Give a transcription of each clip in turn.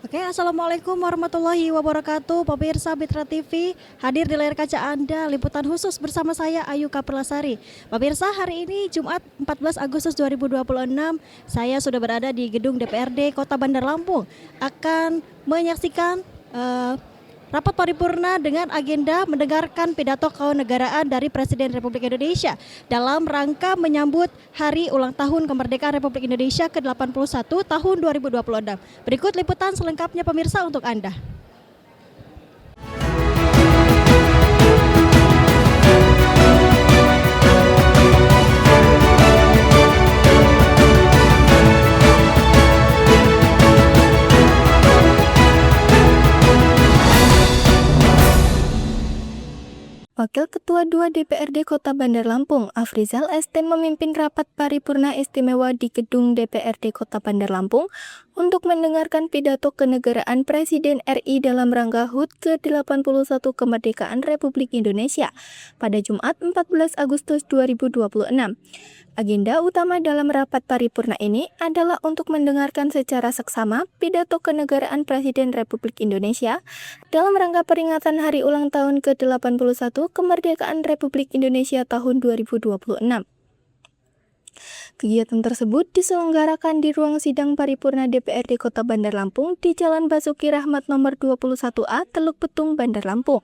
Oke, Assalamualaikum warahmatullahi wabarakatuh. Pemirsa Mitra TV, hadir di layar kaca Anda, liputan khusus bersama saya Ayu Kaperlasari. Pemirsa, hari ini Jumat 14 Agustus 2026, saya sudah berada di gedung DPRD Kota Bandar Lampung, akan menyaksikan rapat paripurna dengan agenda mendengarkan pidato kenegaraan dari Presiden Republik Indonesia dalam rangka menyambut Hari Ulang Tahun Kemerdekaan Republik Indonesia ke-81 tahun 2026. Berikut liputan selengkapnya pemirsa untuk Anda. Wakil Ketua 2 DPRD Kota Bandar Lampung, Afrizal ST memimpin rapat paripurna istimewa di gedung DPRD Kota Bandar Lampung untuk mendengarkan pidato kenegaraan Presiden RI dalam rangka HUT ke-81 Kemerdekaan Republik Indonesia pada Jumat 14 Agustus 2026. Agenda utama dalam rapat paripurna ini adalah untuk mendengarkan secara seksama pidato kenegaraan Presiden Republik Indonesia dalam rangka peringatan Hari Ulang Tahun ke-81 Kemerdekaan Republik Indonesia tahun 2026. Kegiatan tersebut diselenggarakan di ruang sidang paripurna DPRD Kota Bandar Lampung di Jalan Basuki Rahmat nomor 21A, Teluk Betung, Bandar Lampung.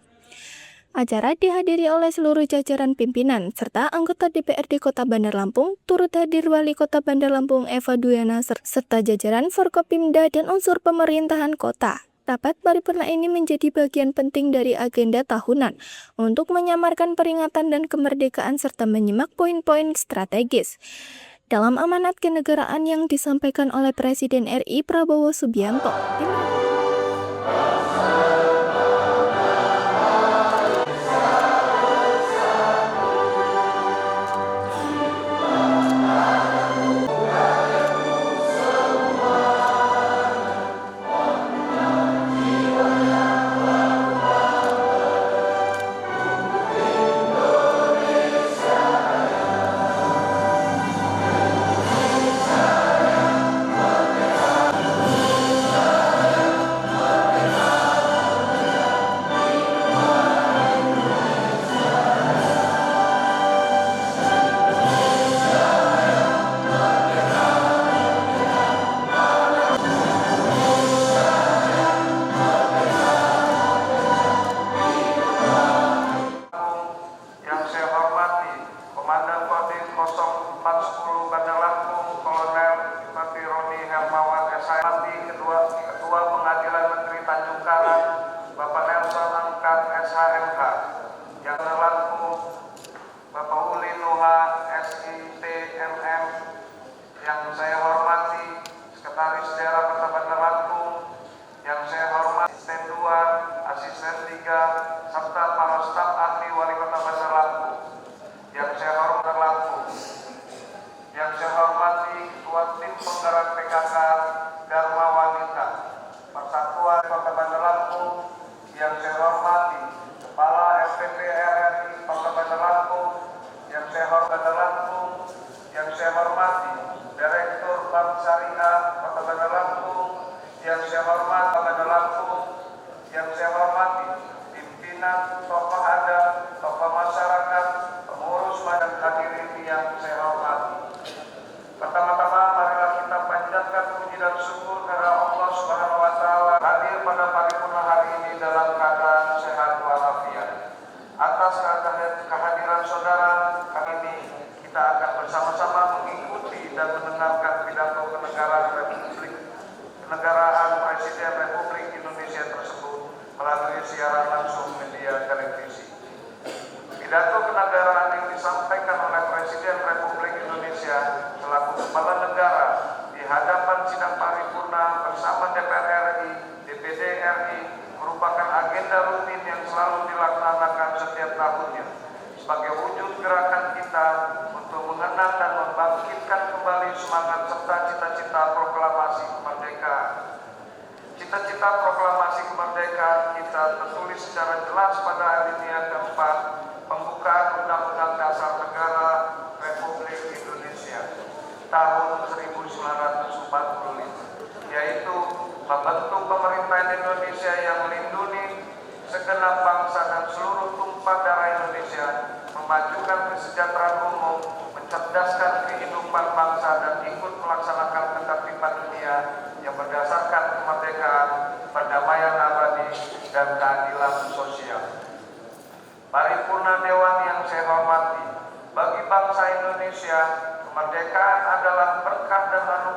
Acara dihadiri oleh seluruh jajaran pimpinan serta anggota DPRD Kota Bandar Lampung, turut hadir Wali Kota Bandar Lampung Eva Duyana serta jajaran Forkopimda dan unsur pemerintahan kota. Rapat paripurna ini menjadi bagian penting dari agenda tahunan untuk menyamarkan peringatan dan kemerdekaan serta menyimak poin-poin strategis dalam amanat kenegaraan yang disampaikan oleh Presiden RI Prabowo Subianto. Komandan Kodim 0410 Bandar Lampung, Kolonel Infantri Roni Hermawan SHMD, Ketua Pengadilan Negeri Tanjung Karang, Bapak Nelson Angkat SHMH, yang Bandar Lampung, Bapak Uli Nuha SITMM, yang saya hormati Sekretaris Daerah Kota Bandar Lampung, yang saya hormati Asisten 2, Asisten 3, serta para staf ahli Wali Kota Bandar Lampung. Yang saya hormati Ketua Tim Penggerak PKK Dharma Wanita Persatuan Kota Bandar Lampung, yang saya hormati Kepala FPP RRI Kota Bandar Lampung, yang saya hormati Bandar Lampung, yang saya hormati Direktur Bank Syariah Kota Bandar Lampung, yang saya hormati Bandar Lampung, yang saya hormati pimpinan tokoh adat, tokoh masyarakat, pengurus badan hadirin yang saya hormati. Pertama-tama marilah kita panjatkan puji dan syukur kepada Allah Subhanahu wa taala hadir pada paripurna hari ini dalam keadaan sehat walafiat. Atas kehadiran saudara kali ini kita akan bersama-sama mengikuti dan mendengarkan pidato kenegaraan Presiden Republik Indonesia tersebut melalui siaran langsung media televisi. Pidato kenegaraan yang disampaikan oleh Presiden Republik Indonesia selaku Kepala Negara di hadapan sidang paripurna bersama DPR RI, DPD RI merupakan agenda rutin yang selalu dilaksanakan setiap tahunnya sebagai wujud gerakan kita untuk mengenang dan membangkitkan kembali semangat serta cita-cita proklamasi kemerdekaan. Cita-cita proklamasi kemerdekaan kita tertulis secara jelas pada alinea keempat pembukaan Undang-Undang Dasar Negara Republik Indonesia tahun 1945, yaitu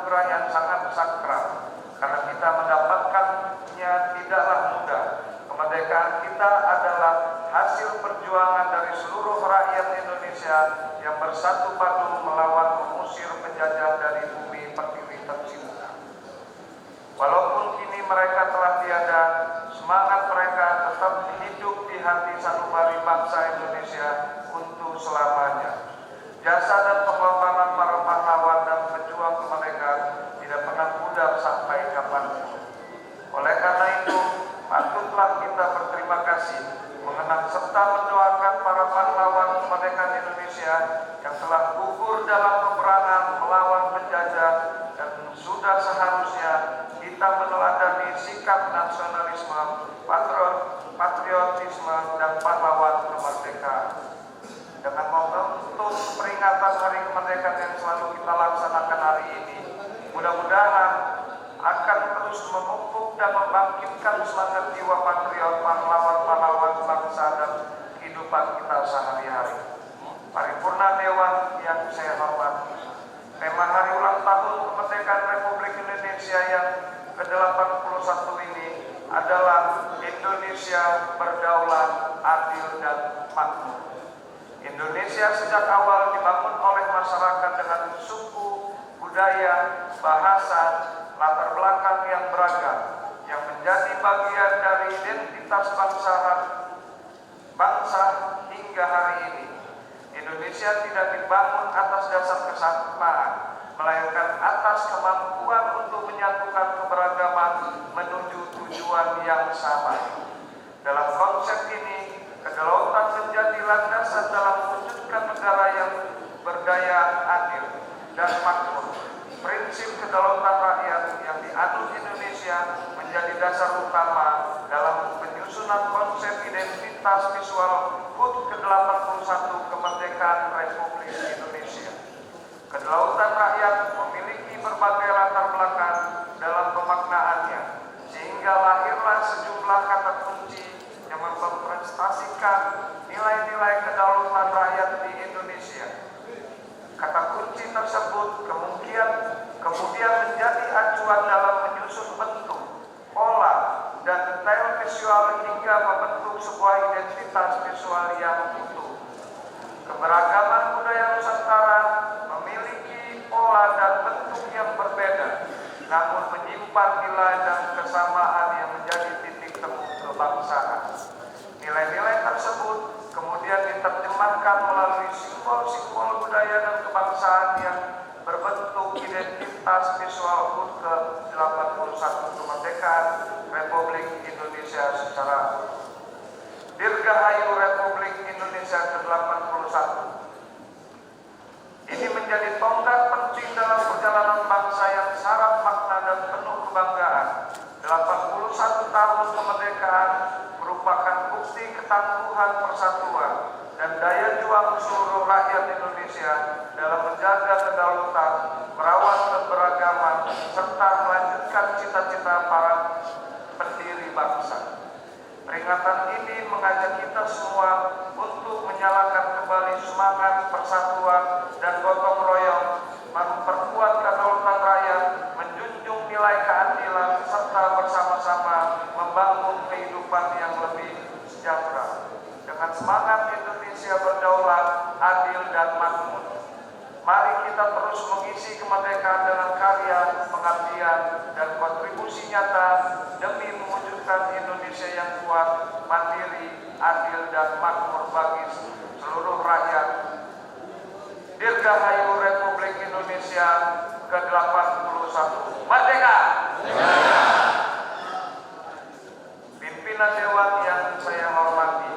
anugerah yang sangat sakral, karena kita mendapatkannya tidaklah mudah. Kemerdekaan kita adalah hasil perjuangan dari seluruh rakyat Indonesia yang bersatu padu melawan mengusir penjajah dari bumi pertiwi tercinta. Walaupun kini mereka telah tiada, semangat mereka tetap hidup di hati sanubari bangsa Indonesia untuk selamanya. Jasa dan pengorbanan para pahlawan dan pejuang kemerdekaan tidak pernah pudar sampai kapanpun. Oleh karena itu, patutlah kita berterima kasih, mengenang serta mendoakan para pahlawan kemerdekaan Indonesia yang telah gugur dalam peperangan melawan penjajah, dan sudah seharusnya kita meneladani sikap nasionalisme, patriotisme, dan pahlawan kemerdekaan. Dengan momentum peringatan Hari Kemerdekaan yang selalu kita laksanakan hari ini, mudah-mudahan akan terus memupuk dan membangkitkan semangat jiwa patriot pahlawan-pahlawan bangsa dan kehidupan kita sehari-hari. Paripurna Dewan yang saya hormati, tema hari ulang tahun kemerdekaan Republik Indonesia yang ke-81 ini adalah Indonesia berdaulat, adil, dan makmur. Indonesia sejak awal dibangun oleh masyarakat dengan suku, budaya, bahasa, latar belakang yang beragam, yang menjadi bagian dari identitas bangsa hingga hari ini. Indonesia tidak dibangun atas dasar kesamaan, melainkan atas kemampuan untuk menyatukan keberagaman menuju tujuan yang sama. Dalam konsep ini, kedaulatan menjadi landasan dalam mewujudkan negara yang berdaya, adil, dan makmur. Prinsip kedaulatan rakyat yang dianut Indonesia menjadi dasar utama dalam penyusunan konsep identitas visual HUT ke-81 kemerdekaan Republik Indonesia. Kedaulatan rakyat memiliki berbagai latar belakang dalam pemaknaannya, sehingga lahirlah sejumlah kata kunci yang mempresentasikan nilai-nilai kedaulatan rakyat di Indonesia. Kata kunci tersebut kemudian menjadi acuan dalam menyusun bentuk, pola, dan detail visual hingga membentuk sebuah identitas visual yang utuh. Keberagaman budaya Nusantara memiliki pola dan bentuk yang berbeda, namun menyimpan nilai dan kesamaan yang menjadi titik temu kebangsaan. Nilai-nilai tersebut kemudian diterjemahkan melalui simbol-simbol budaya dan kebangsaan yang berbentuk identitas visual HUT ke-81 kemerdekaan Republik Indonesia secara utuh. Dirgahayu Republik Indonesia ke-81. Ini menjadi tonggak penting dalam perjalanan bangsa yang syarat makna dan penuh kebanggaan. 81 tahun kemerdekaan merupakan bukti ketangguhan persatuan dan daya juang seluruh rakyat Indonesia dalam menjaga kedaulatan, merawat keberagaman, serta melanjutkan cita-cita para pendiri bangsa. Peringatan ini mengajak kita semua untuk menyalakan kembali semangat persatuan dan gotong royong, memperkuat kedaulatan rakyat, menjunjung nilai keadilan, serta bersama-sama membangun kehidupan yang lebih sejahtera. Dengan semangat Indonesia berdaulat, adil, dan makmur, mari kita terus mengisi kemerdekaan dengan karya, pengabdian, dan kontribusi nyata demi mewujudkan Indonesia yang kuat, mandiri, adil, dan makmur bagi seluruh rakyat. Dirgahayu Republik Indonesia ke-81. Merdeka! Pimpinan Dewan yang saya hormati,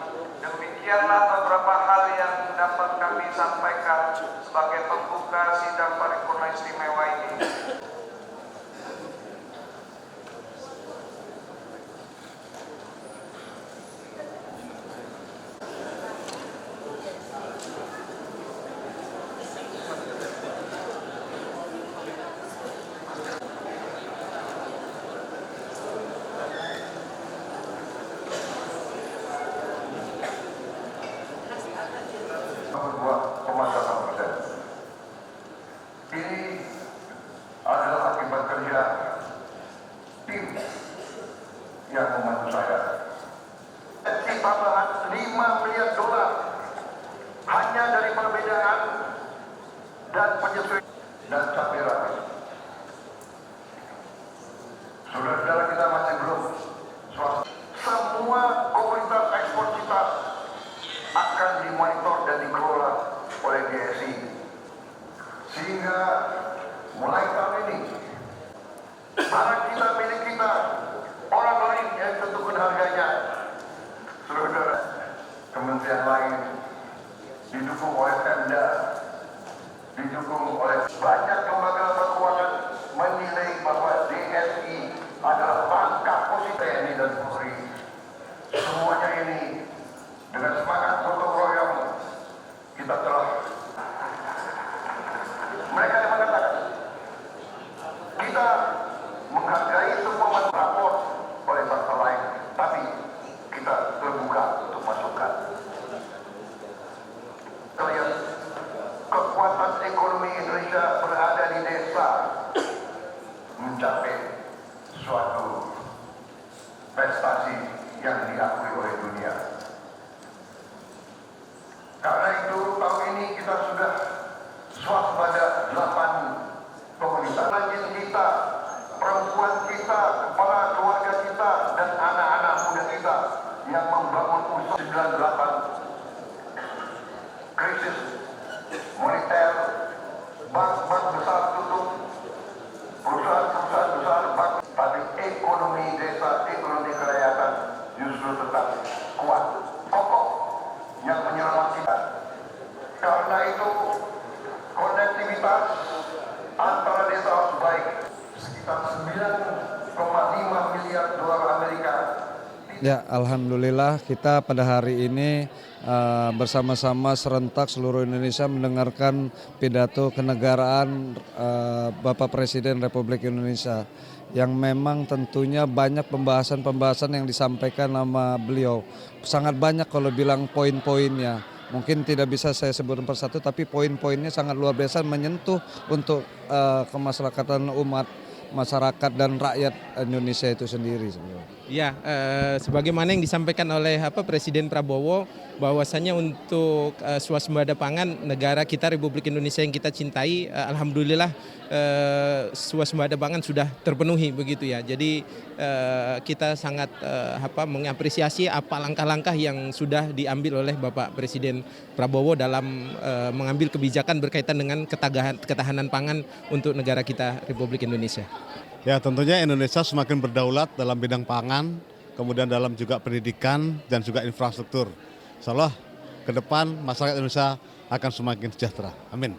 demikianlah beberapa hal yang dapat kami sampaikan sebagai pembuka sidang paripurna istimewa ini. Barang kita milik kita, orang lain yang tentukan harganya. Saudara, kementerian lain didukung oleh Pemda, didukung oleh banyak lembaga keuangan menilai bahwa DSI adalah langkah positif TNI dan Polri. Semuanya ini dengan semangat gotong royong kita telah. Mereka yang mengatakan kita menghargai semua rapor oleh bangsa lain, tapi kita terbuka untuk masukan. Kalian, kekuatan ekonomi Indonesia berada di desa mencapai suatu prestasi yang diakui oleh dunia. Karena itu tahun ini kita sudah swasembada 8 komunitas. Rajin kita, perempuan kita, kepala keluarga kita, dan anak-anak muda kita yang membangun usaha 98 krisis moneter, bank-bank besar tutup, perusahaan-perusahaan besar bank, tapi ekonomi desa, ekonomi kerakyatan justru tetap kuat, kokoh, yang menyelamatkan kita. Karena itu konektivitas antara desa harus baik. Sekitar 9,5 miliar dolar Amerika. Ya, alhamdulillah kita pada hari ini bersama-sama serentak seluruh Indonesia mendengarkan pidato kenegaraan Bapak Presiden Republik Indonesia yang memang tentunya banyak pembahasan-pembahasan yang disampaikan sama beliau. Sangat banyak kalau bilang poin-poinnya. Mungkin tidak bisa saya sebutkan persatu, tapi poin-poinnya sangat luar biasa menyentuh untuk kemaslahatan umat, masyarakat dan rakyat Indonesia itu sendiri. Ya, sebagaimana yang disampaikan oleh Presiden Prabowo, bahwasanya untuk swasembada pangan negara kita Republik Indonesia yang kita cintai, alhamdulillah swasembada pangan sudah terpenuhi begitu ya. Jadi kita sangat mengapresiasi apa langkah-langkah yang sudah diambil oleh Bapak Presiden Prabowo dalam mengambil kebijakan berkaitan dengan ketahanan pangan untuk negara kita Republik Indonesia. Ya, tentunya Indonesia semakin berdaulat dalam bidang pangan, kemudian dalam juga pendidikan dan juga infrastruktur. Insyaallah ke depan masyarakat Indonesia akan semakin sejahtera. Amin.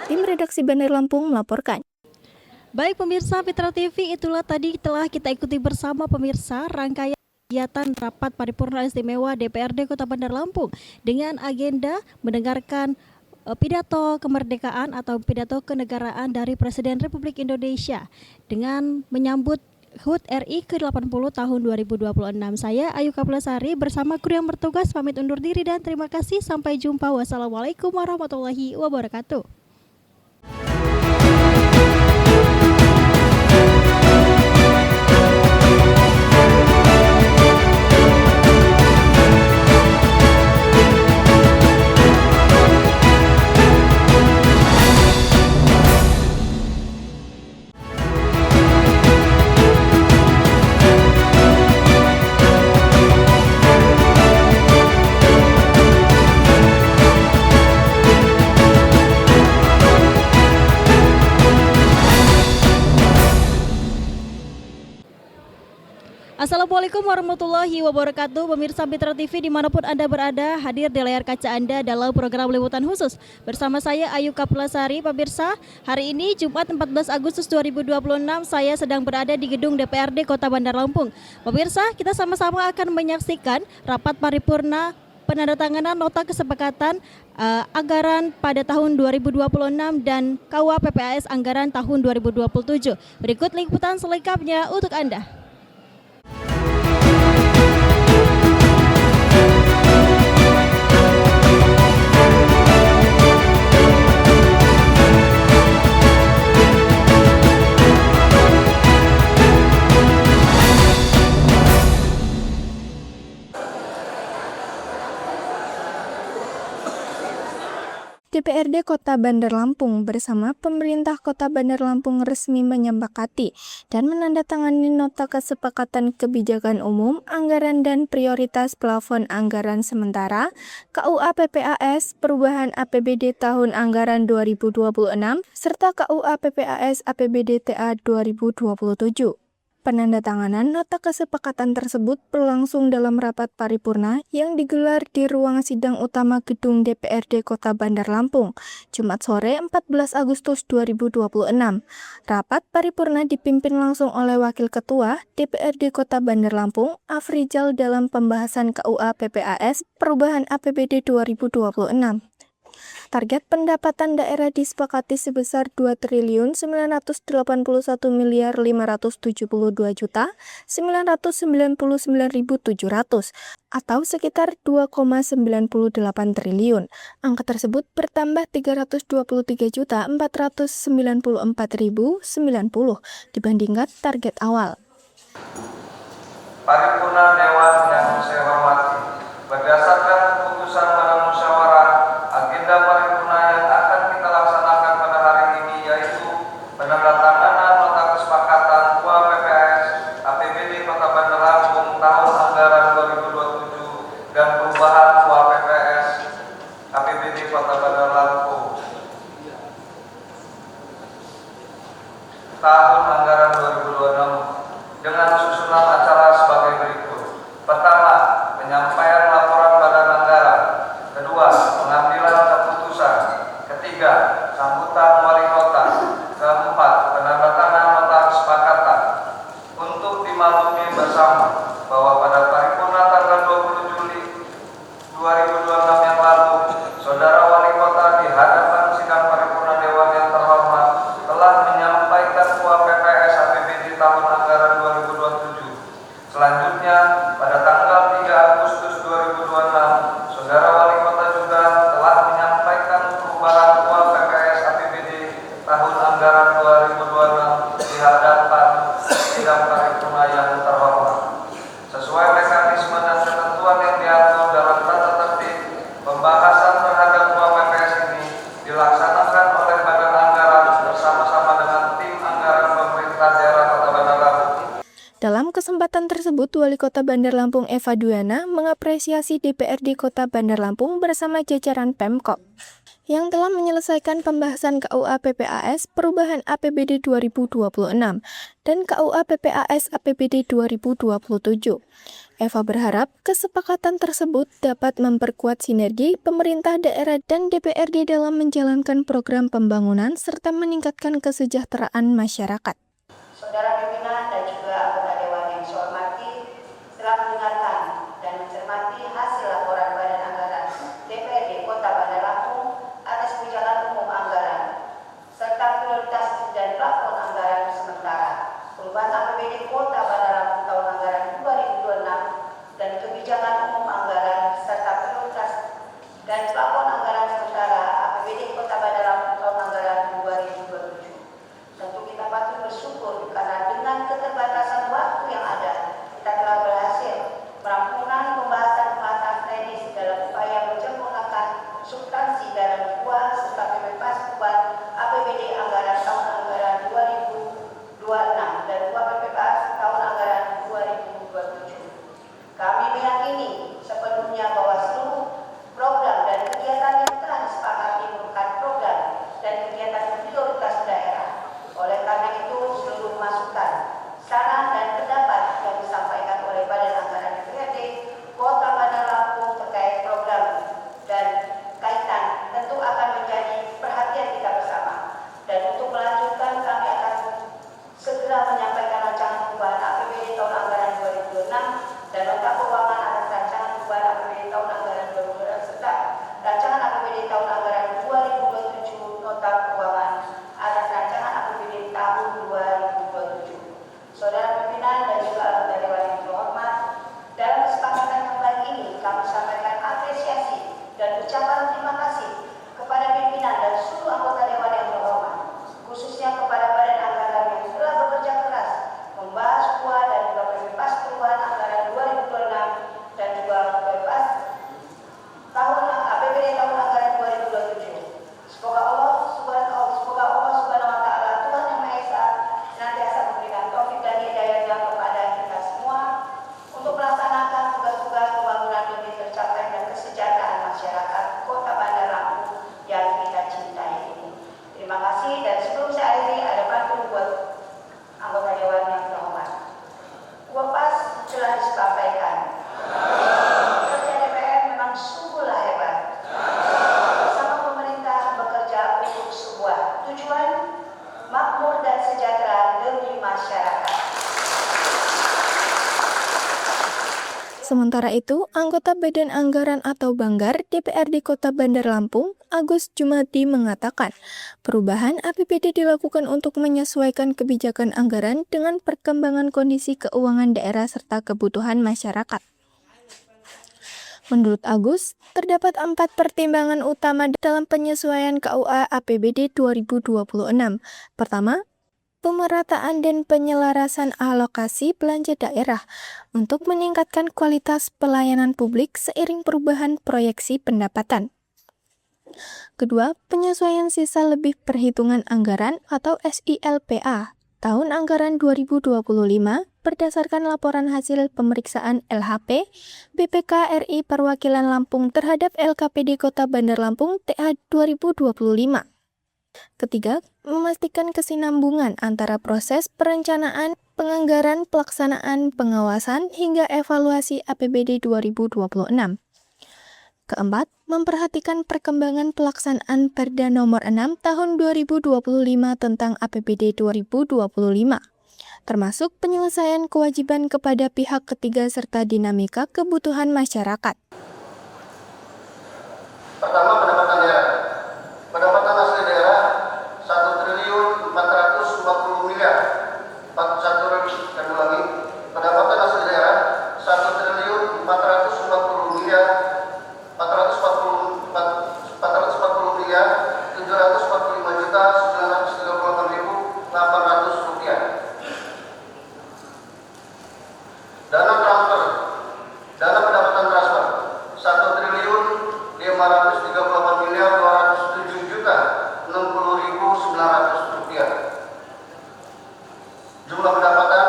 Tim redaksi Bandar Lampung melaporkan. Baik pemirsa Mitra TV, itulah tadi telah kita ikuti bersama pemirsa rangkaian kegiatan rapat paripurna istimewa DPRD Kota Bandar Lampung dengan agenda mendengarkan pidato kemerdekaan atau pidato kenegaraan dari Presiden Republik Indonesia dengan menyambut HUT RI ke-80 tahun 2026. Saya Ayu Kaplasari bersama kru yang bertugas pamit undur diri dan terima kasih. Sampai jumpa. Wassalamualaikum warahmatullahi wabarakatuh. Assalamualaikum warahmatullahi wabarakatuh. Pemirsa Mitra TV dimanapun Anda berada, hadir di layar kaca Anda dalam program liputan khusus bersama saya Ayu Kaplasari. Pemirsa, hari ini Jumat 14 Agustus 2026 saya sedang berada di gedung DPRD Kota Bandar Lampung. Pemirsa, kita sama-sama akan menyaksikan rapat paripurna penandatanganan nota kesepakatan anggaran pada tahun 2026 dan KUA PPAS anggaran tahun 2027. Berikut liputan selengkapnya untuk Anda. DPRD Kota Bandar Lampung bersama pemerintah Kota Bandar Lampung resmi menyepakati dan menandatangani nota kesepakatan kebijakan umum, anggaran dan prioritas plafon anggaran sementara KUA PPAS perubahan APBD tahun anggaran 2026 serta KUA PPAS APBD TA 2027. Penandatanganan nota kesepakatan tersebut berlangsung dalam rapat paripurna yang digelar di ruang sidang utama gedung DPRD Kota Bandar Lampung, Jumat sore 14 Agustus 2026. Rapat paripurna dipimpin langsung oleh Wakil Ketua DPRD Kota Bandar Lampung, Afrizal dalam pembahasan KUA PPAS perubahan APBD 2026. Target pendapatan daerah disepakati sebesar 2.982.972.999.700 atau sekitar 2,98 triliun. Angka tersebut bertambah 323.494.090 dibandingkan target awal. Paripurna Dewan yang saya hormati, berdasarkan keputusan Badan Musyawarah, agenda paripurna yang akan kita laksanakan pada hari ini yaitu penandatanganan nota kesepakatan KUA PPAS APBD Kota Bandar Lampung tahun anggaran 2027 dan perubahan KUA PPAS APBD Kota Bandar Lampung tahun anggaran 2026 dengan susunan acara sebagai berikut. Pertama, penyampaian laporan badan anggaran. Kedua, pengambilan keputusan. Ketiga, sambutan wali kota. Keempat, penandatanganan nota kesepakatan. Untuk dimaklumi bersama bahwa pada paripurna tanggal 20 Juli 2026 yang lalu, Saudara Wali Kota di hadapan sidang paripurna Dewan yang terhormat telah menyampaikan KUA PPAS APBD tahun anggaran 2027. Selanjutnya, pada tanggal 3 Agustus 2026, Saudara Wali Kota juga telah menyampaikan perubahan KUA PPAS APBD tahun anggaran 2026 di hadapan sidang paripurna yang terhormat. Sesuai mekanisme dan ketentuan yang diatur dalam tata tertib, pembahasan terhadap KUA PPAS ini dilaksanakan oleh Badan Anggaran bersama-sama dengan tim anggaran pemerintah daerah Kota Bandar Lampung. Dalam kesempatan tersebut, Wali Kota Bandar Lampung Eva Duana mengapresiasi DPRD Kota Bandar Lampung bersama jajaran Pemkop yang telah menyelesaikan pembahasan KUA PPAS perubahan APBD 2026 dan KUA PPAS APBD 2027. Eva berharap kesepakatan tersebut dapat memperkuat sinergi pemerintah daerah dan DPRD dalam menjalankan program pembangunan serta meningkatkan kesejahteraan masyarakat. Saudara pimpinan dan juga anggota Dewan yang saya hormati telah mendengarkan dan mencermati hasil laporan Badan Anggaran DPRD Kota Bandar Lampung atas kebijakan umum anggaran serta prioritas dan plafon anggaran sementara perubahan APBD Kota Bandar Lampung tahun anggaran 2026 dan kebijakan umum anggaran serta prioritas dan plafon anggaran sementara APBD Kota Bandar Lampung tahun anggaran 2027. Tentu kita patut bersyukur karena dengan keterbatasan waktu yang ada, kita telah berhasil merampungkan pembahasan teknis dalam upaya menyempurnakan substansi dalam KUA serta PPAS perubahan APBD anggaran tahun anggaran 2026 dan KUA PPAS tahun anggaran 2027. Kami meyakini sepenuhnya bahwa seluruh program dan kegiatan yang telah disepakati merupakan program dan kegiatan prioritas daerah. Oleh karena itu, seluruh masukan, saran dan pendapat yang disampaikan oleh Badan Anggaran DPRD Kota Bandar Lampung terkait program dan kaitan tentu akan menjadi perhatian kita bersama. Dan untuk melanjutkan, kami akan segera menyampaikan rancangan perubahan APBD tahun anggaran 2026 dan nota keuangan atas rancangan perubahan APBD tahun anggaran 2026 serta rancangan APBD tahun anggaran 2027 nota keuangan atas rancangan APBD tahun 2027. Saudara pimpinan dan juga anggota Dewan yang terhormat, dalam kesepakatan yang baik ini kami sampaikan apresiasi dan ucapan terima kasih kepada pimpinan dan seluruh anggota Dewan yang terhormat, khususnya kepada Badan Anggaran yang telah bekerja keras membahas KUA dan juga PPAS perubahan anggaran 2026 dan juga PPAS tahun APBD tahun anggaran 2027. Sementara itu, anggota Badan Anggaran atau Banggar DPRD Kota Bandar Lampung, Agus Jumadi mengatakan, perubahan APBD dilakukan untuk menyesuaikan kebijakan anggaran dengan perkembangan kondisi keuangan daerah serta kebutuhan masyarakat. Menurut Agus, terdapat 4 pertimbangan utama dalam penyesuaian KUA APBD 2026. Pertama, pemerataan dan penyelarasan alokasi belanja daerah untuk meningkatkan kualitas pelayanan publik seiring perubahan proyeksi pendapatan. Kedua, penyesuaian sisa lebih perhitungan anggaran atau SILPA tahun anggaran 2025 berdasarkan laporan hasil pemeriksaan LHP BPK RI Perwakilan Lampung terhadap LKPD Kota Bandar Lampung TA 2025. Ketiga, memastikan kesinambungan antara proses perencanaan, penganggaran, pelaksanaan, pengawasan, hingga evaluasi APBD 2026. Keempat, memperhatikan perkembangan pelaksanaan Perda Nomor 6 Tahun 2025 tentang APBD 2025, termasuk penyelesaian kewajiban kepada pihak ketiga serta dinamika kebutuhan masyarakat. Pertama, pendapatan daerah. Pendapatan asli daerah 1.440 miliar. Pendapatan asli daerah 1.440 miliar 440 miliar 745 juta 938.800 rupiah. Dana transfer, dana pendapatan transfer 1.538 miliar 207 juta 60.900 rupiah. Jumlah pendapatan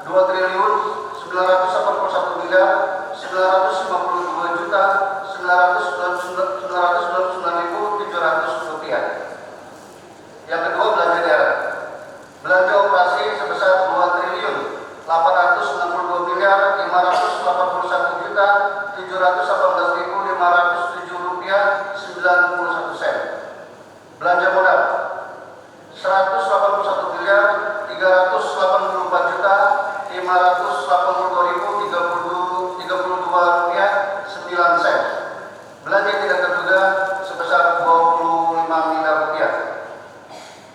2.981 miliar 952 juta 999.700 rupiah. Yang kedua, belanja daerah. Belanja operasi sebesar 2.862 miliar 581 juta 718.507 rupiah 91 sen. Belanja modal 181 miliar 384 juta 582.032 rupiah 9 sen. Belanja tidak terduga sebesar 25 miliar rupiah.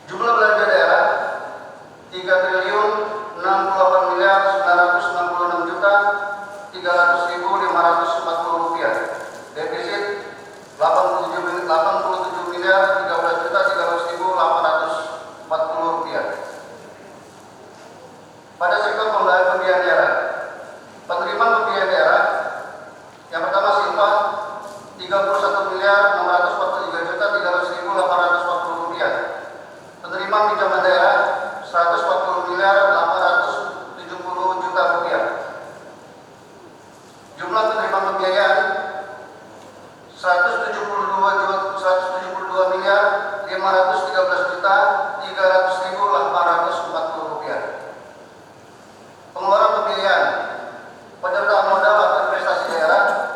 Jumlah belanja daerah 3.068 miliar 966 juta 300.540 rupiah. Defisit 87 miliar 13 juta 300.840 rupiah. Pada sektor pembiayaan daerah, penerimaan pembiayaan daerah yang pertama Silpa 31 miliar 643 juta 300.840 rupiah. Penerimaan pinjaman daerah 140 miliar 870 juta rupiah. Jumlah penerimaan pembiayaan 172 miliar 513 juta 300.840 rupiah. Pengeluaran pembiayaan penyertaan modal atau investasi daerah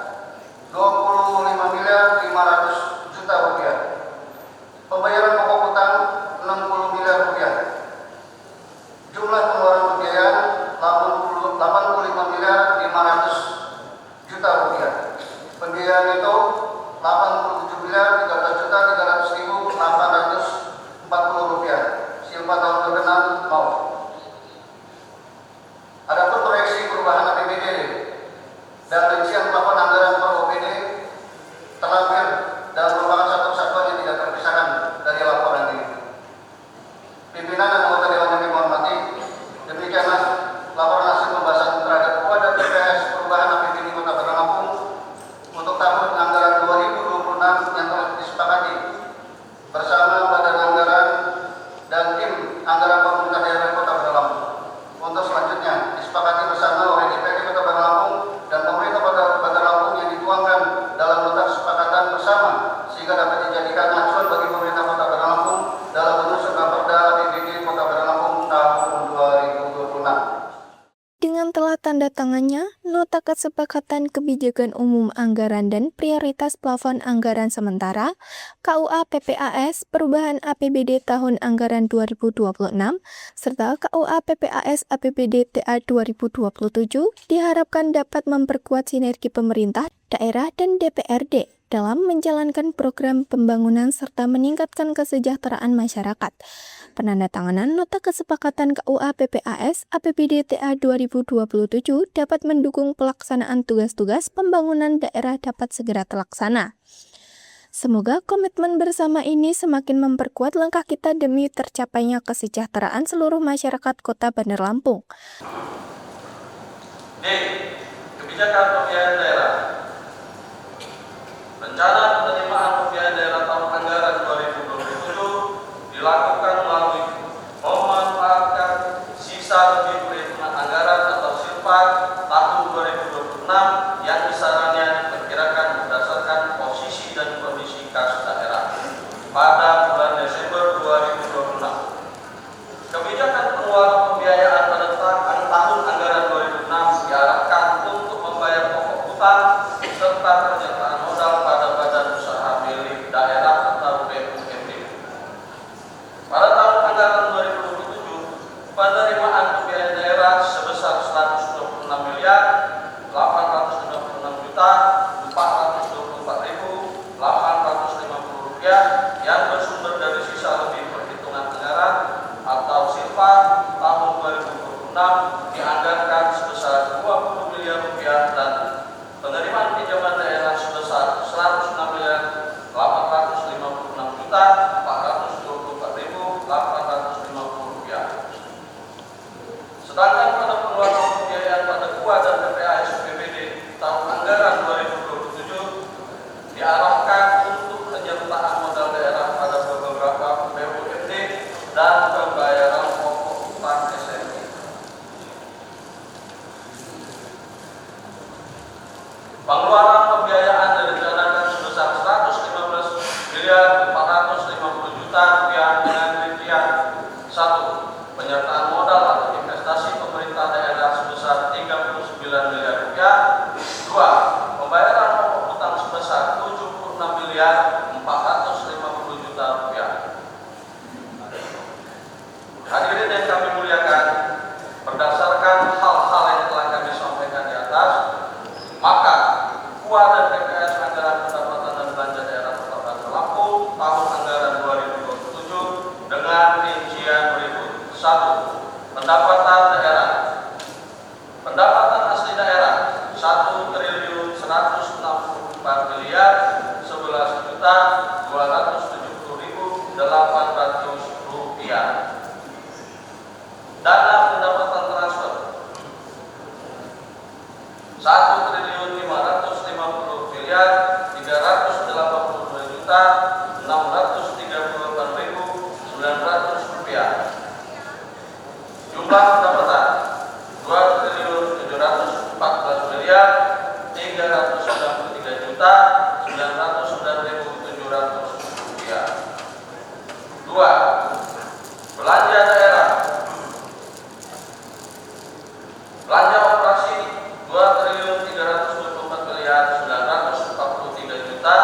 25 miliar 500 juta rupiah. Pembayaran pokok utang 60 miliar rupiah. Jumlah pengeluaran pembiayaan 85 miliar 500 juta rupiah. Pembiayaan itu 87 miliar 13 juta 300.840 rupiah. Silpa tahun ke-6 mau. Adapun proyeksi perubahan APBD dan rincian plafon anggaran per OPD terlampir dan merupakan satu kesatuan yang tidak terpisahkan dari laporan ini. Pimpinan dan anggota Dewan yang kami hormati, demikianlah laporan hasil pembahasan terhadap UAD BPS perubahan APBD Kota Bandar Lampung untuk tahun anggaran 2026 yang telah disepakati bersama Badan Anggaran dan tim anggaran pemerintah daerah Kota Bandar Lampung. Untuk selanjutnya disepakati bersama oleh DPRD Kota Bandar Lampung dan pemerintah Kota Bandar Lampung yang dituangkan dalam nota kesepakatan bersama sehingga dapat dijadikan acuan bagi pemerintah Kota Bandar Lampung dalam menyusun Perda APBD Kota Bandar Lampung tahun 2026. Dengan telah tanda tangannya Nota Kesepakatan Kebijakan Umum Anggaran dan Prioritas Plafon Anggaran Sementara KUA PPAS Perubahan APBD Tahun Anggaran 2026 serta KUA PPAS APBD TA 2027 diharapkan dapat memperkuat sinergi pemerintah, daerah, dan DPRD dalam menjalankan program pembangunan serta meningkatkan kesejahteraan masyarakat. Penandatanganan Nota Kesepakatan KUA PPAS APBD TA 2027 dapat mendukung pelaksanaan tugas-tugas pembangunan daerah dapat segera terlaksana. Semoga komitmen bersama ini semakin memperkuat langkah kita demi tercapainya kesejahteraan seluruh masyarakat Kota Bandar Lampung. D. Kebijakan pembiayaan daerah. Rencana penerimaan pembiayaan daerah tahun anggaran 2027 dilakukan melalui memanfaatkan sisa lebih perhitungan anggaran atau silpa tahun 2026 yang besarannya diperkirakan berdasarkan posisi dan kondisi kas daerah pada bulan Desember 2026. Kebijakan pengeluaran pembiayaan pada tahun anggaran 2006 diarahkan untuk membayar pokok hutang serta penyertaan modal pada badan usaha milik daerah atau BUMD. Pada tahun anggaran 2027, penerimaan pembiayaan daerah sebesar 126 miliar 856 juta 424.850 rupiah yang bersumber dari sisa lebih perhitungan anggaran atau silpa tahun 2026 dianggarkan sebesar 20 miliar rupiah dan penerimaan pinjaman daerah sebesar 106 miliar 856 juta 424.850 rupiah. Sedangkan pada pengeluaran pembiayaan pada KUA dan PPAS APBD tahun anggaran 2027 diarahkan untuk penyertaan modal daerah pada beberapa BUMD dan pembayaran pokok hutang SME. Pengeluaran pembiayaan direncanakan sebesar 115 miliar 450 juta rupiah dengan rincian 1. Penyertaan modal atau investasi pemerintah daerah sebesar 39 miliar rupiah. 2. Pembayaran pokok hutang sebesar 76 miliar 450 juta rupiah. Hadirin yang kami muliakan, berdasarkan hal-hal yang telah kami sampaikan di atas, maka KUA dan PPAS Anggaran Pendapatan dan Belanja Daerah Kota Bandar Lampung tahun anggaran 2027 dengan rincian berikut. 1. Pendapatan daerah. Pendapatan asli daerah 1.164 miliar 11 juta 270.800 rupiah. Dana pendapatan transfer 1.550 miliar 382 juta 638.900 rupiah. Jumlah pendapatan 2.714 miliar 393 juta 909.700 rupiah. 2. Belanja daerah. Belanja operasi 2.324 miliar 943 juta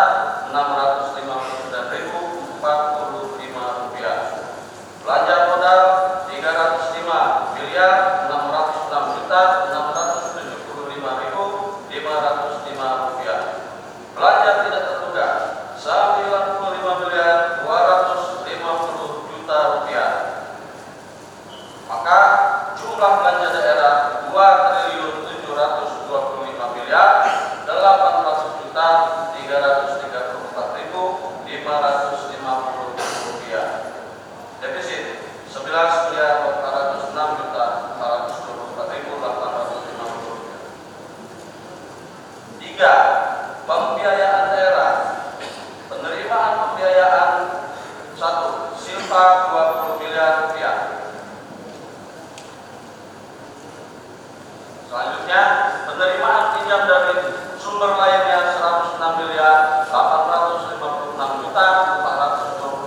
659.045 rupiah. Belanja modal 305 miliar 606 juta 675.505 rupiah. Belanja tidak tertunda 95 miliar 250 juta rupiah. Maka jumlah belanja daerah 2.725 miliar 800 juta 334.550 rupiah. Defisit 11 miliar 406 juta 424.850 rupiah. 3. Pembiayaan daerah. Penerimaan pembiayaan 1. Silpa 20 miliar rupiah. Selanjutnya, penerimaan pinjam dari sumber lainnya 106 miliar 856 juta 420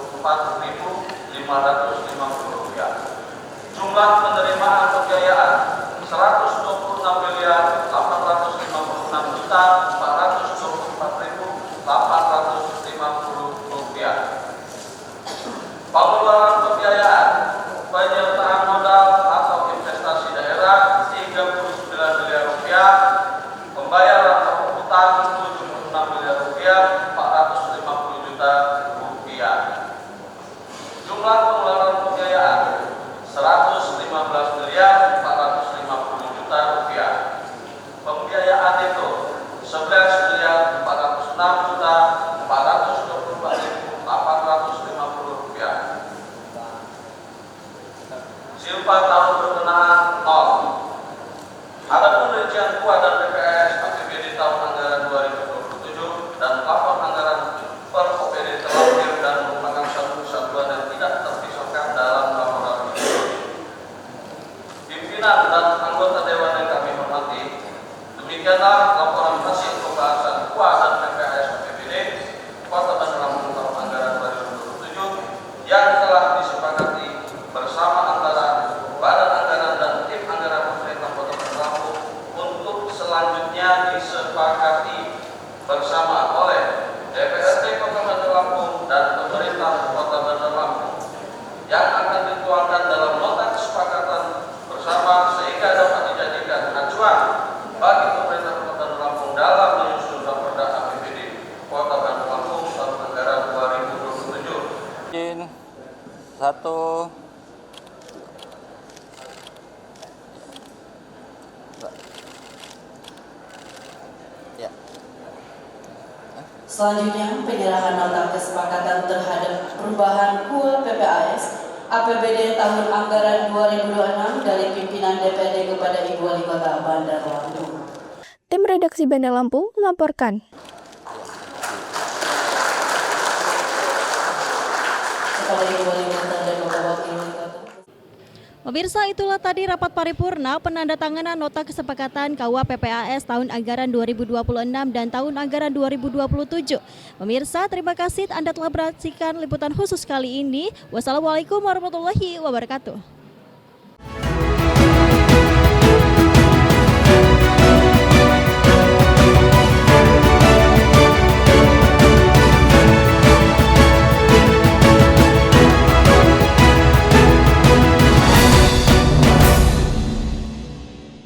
Satu. Ya. Selanjutnya, penyerahan nota kesepakatan terhadap perubahan KUA PPAS APBD tahun anggaran 2026 dari pimpinan DPRD kepada Ibu Wali Kota Bandar Lampung. Tim redaksi Bandar Lampung melaporkan. Kepada Ibu Wali Kota dan Bapak Wakil Wali Kota. Pemirsa, itulah tadi rapat paripurna penandatanganan nota kesepakatan KUA PPAS tahun anggaran 2026 dan tahun anggaran 2027. Pemirsa, terima kasih Anda telah menyaksikan liputan khusus kali ini. Wassalamualaikum warahmatullahi wabarakatuh.